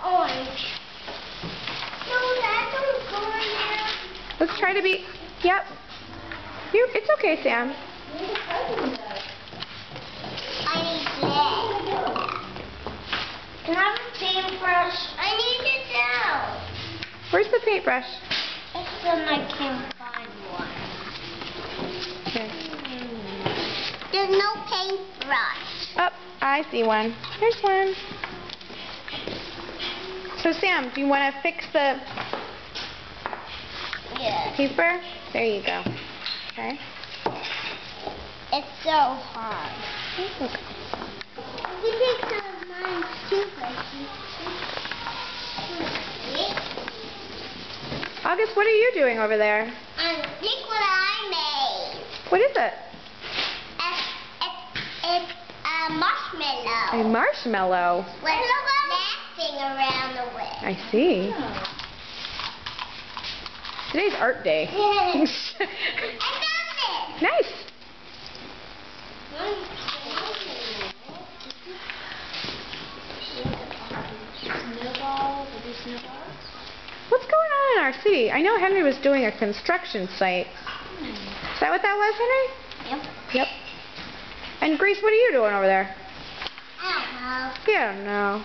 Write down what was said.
orange. No, that don't go in there. Let's try to be... Yep. It's okay, Sam. I need that. Can I have a paintbrush? I need it now. Where's the paintbrush? It's when I can't find one. Okay. There's no paintbrush. Oh, I see one. Here's one. So, Sam, do you want to fix the paper? There you go. Okay. It's so hard. Okay. We take some of mine too, August, what are you doing over there? Look what I made. What is it? It's a marshmallow. A marshmallow. With laughing around the way. I see. Today's art day. I found it. Nice. What's going on in our city? I know Henry was doing a construction site. Is that what that was, Henry? Yep. Yep. And Grace, what are you doing over there? I don't know. You don't know.